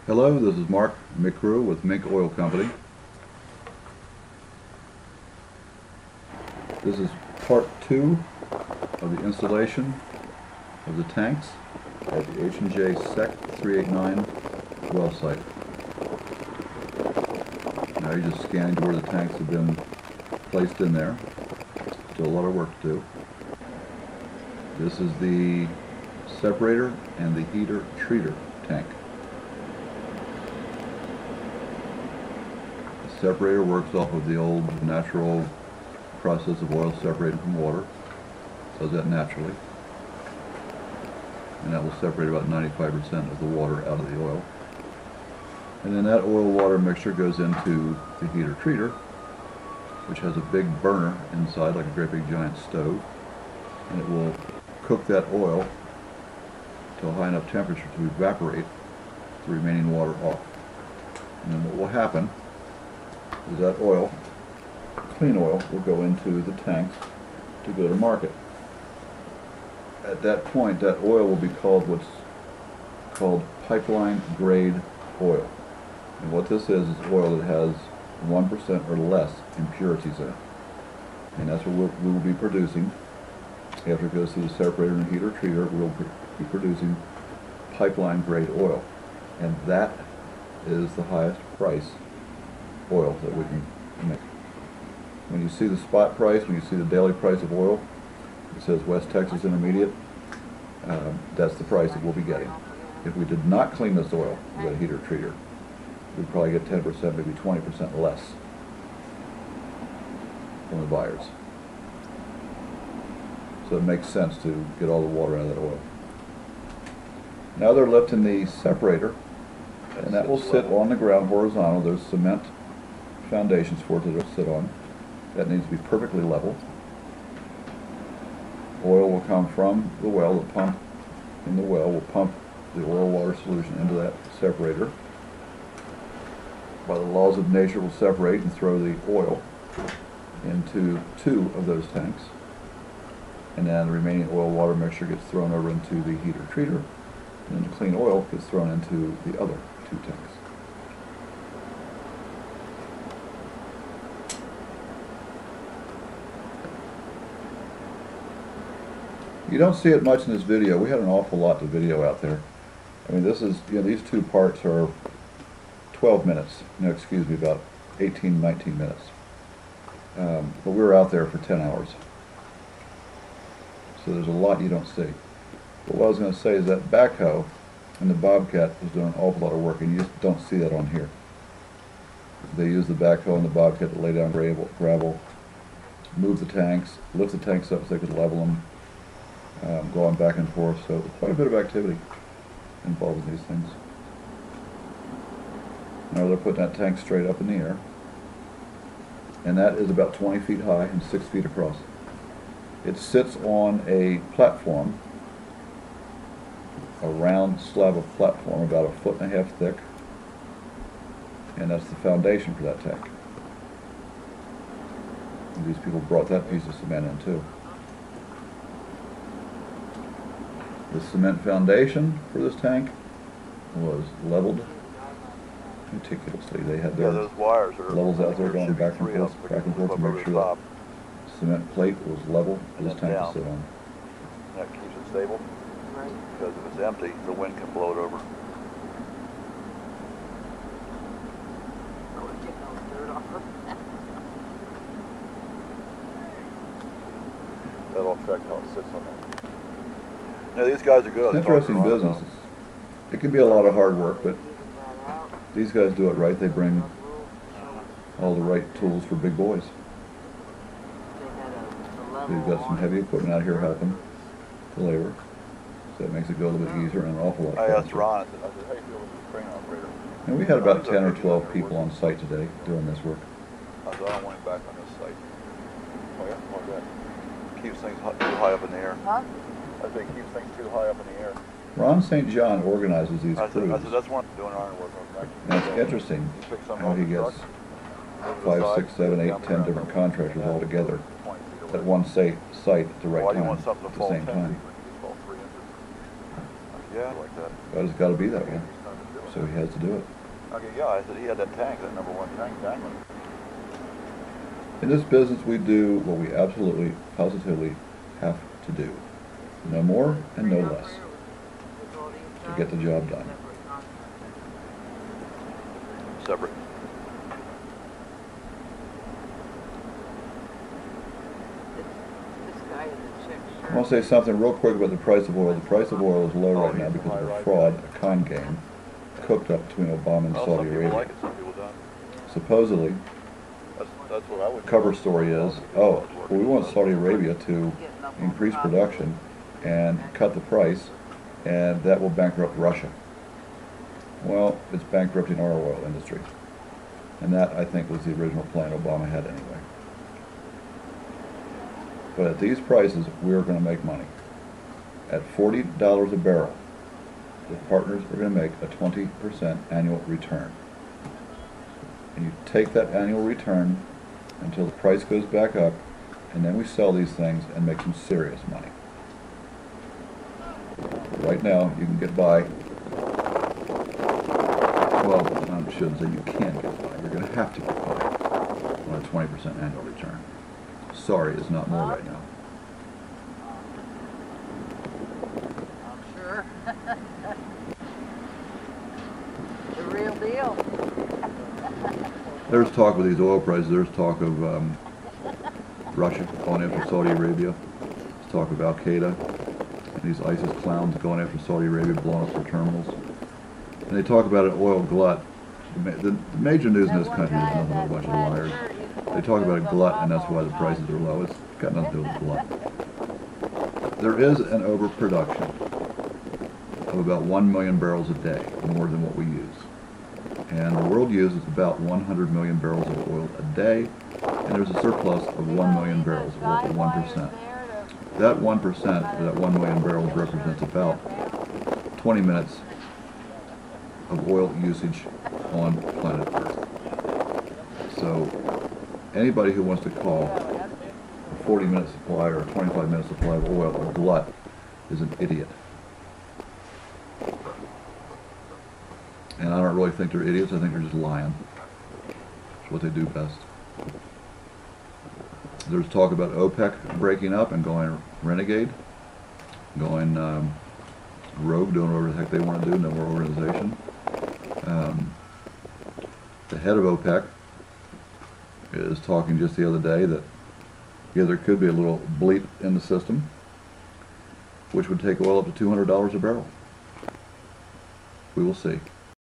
Hello, this is Mark McGrew with Mink Oil Company. This is part 2 of the installation of the tanks at the H&J SEC 389 well site. Now you're just scanning to where the tanks have been placed in there. Still a lot of work to do. This is the separator and the heater treater tank. The separator works off of the old natural process of oil separated from water. Does that naturally. And that will separate about 95% of the water out of the oil. And then that oil-water mixture goes into the heater treater, which has a big burner inside, like a great big giant stove. And it will cook that oil to a high enough temperature to evaporate the remaining water off. And then what will happen is that oil, clean oil, will go into the tanks to go to market. At that point, that oil will be called what's called pipeline grade oil. And what this is oil that has 1% or less impurities in it. And that's what we will be producing. After it goes through the separator and the heater treater, we'll be producing pipeline grade oil. And that is the highest price oil that we can make. When you see the spot price, when you see the daily price of oil, it says West Texas Intermediate. That's the price that we'll be getting. If we did not clean this oil with a heater treater, we'd probably get 10%, maybe 20% less from the buyers. So it makes sense to get all the water out of that oil. Now they're lifting the separator, and that will sit on the ground horizontal. There's cement foundations for it to sit on. That needs to be perfectly level. Oil will come from the well. The pump in the well will pump the oil-water solution into that separator. By the laws of nature, will separate and throw the oil into 2 of those tanks. And then the remaining oil-water mixture gets thrown over into the heater treater, and then the clean oil gets thrown into the other 2 tanks. You don't see it much in this video. We had an awful lot of video out there. I mean, this is, these 2 parts are 12 minutes. No, excuse me, about 18, 19 minutes. But we were out there for 10 hours. So there's a lot you don't see. But what I was going to say is that backhoe and the Bobcat was doing an awful lot of work, and you just don't see that on here. They use the backhoe and the Bobcat to lay down gravel, move the tanks, lift the tanks up so they could level them, go on back and forth. So quite a bit of activity involved in these things. Now they're putting that tank straight up in the air, and that is about 20 feet high and 6 feet across. It sits on a platform, a round slab of platform about 1.5 feet thick, and that's the foundation for that tank. And these people brought that piece of cement in too. The cement foundation for this tank was leveled meticulously. They had their those wires are levels out there going back and forth to make sure that cement plate was level for this tank to sit on. That keeps it stable. Right. Because if it's empty, the wind can blow it over. That'll affect how it sits on there. Now these guys are good. It's an interesting business. It can be a lot of hard work, but these guys do it right. They bring all the right tools for big boys. They've got some heavy equipment out here helping the labor, so it makes it go a little bit easier and an awful lot faster. I asked Ron, I said, how do you feel with the crane operator? And we had about 10 or 12 people on site today doing this work. I said, I don't want him back on this site. Oh yeah? Why that? Keeps things too high up in the air. Huh? I think keeps things too high up in the air. Ron St. John organizes these crews. I said, that's one doing ironwork. And it's interesting how he gets 5, 6, 7, 8, 10 different contractors all together at one site at the right time, at the same time. Yeah, like that. But it's got to be that way. so he has to do it. Okay, yeah, I said he had that tank, that number one tank dangling. In this business, we do what we absolutely, positively have to do. No more and no less to get the job done. Separate. I want to say something real quick about the price of oil. The price of oil is low right now because of a fraud, a con game, cooked up between Obama and Well, Saudi some people Arabia. like it, some people don't. Supposedly, That's what I would do. cover story is, oh, well, we want Saudi Arabia to increase production and cut the price, and that will bankrupt Russia. Well, it's bankrupting our oil industry. And that, I think, was the original plan Obama had anyway. But at these prices, we're going to make money. At $40 a barrel, the partners are going to make a 20% annual return. And you take that annual return until the price goes back up, and then we sell these things and make some serious money. Right now, you can get by. Well, I shouldn't say you can get by. You're going to have to get by on a 20% annual return. Sorry, it's not more right now. I'm sure. The real deal. There's talk with these oil prices. There's talk of Russia going after Saudi Arabia. There's talk of Al Qaeda and these ISIS clowns going after Saudi Arabia, blowing up their terminals. And they talk about an oil glut. The major news in this country is nothing but a bunch of liars. They talk about a glut, and that's why the prices are low. It's got nothing to do with the glut. There is an overproduction of about 1 million barrels a day, more than what we use. And the world uses about 100 million barrels of oil a day, and there's a surplus of 1 million barrels, or 1%. That 1%, that 1 million barrels, represents about 20 minutes of oil usage on planet Earth. So anybody who wants to call a 40-minute supply or a 25-minute supply of oil a glut is an idiot. And I don't really think they're idiots. I think they're just lying. It's what they do best. There's talk about OPEC breaking up and going renegade, going rogue, doing whatever the heck they want to do, no more organization. The head of OPEC is talking just the other day that there could be a little bleep in the system, which would take oil up to $200 a barrel. We will see.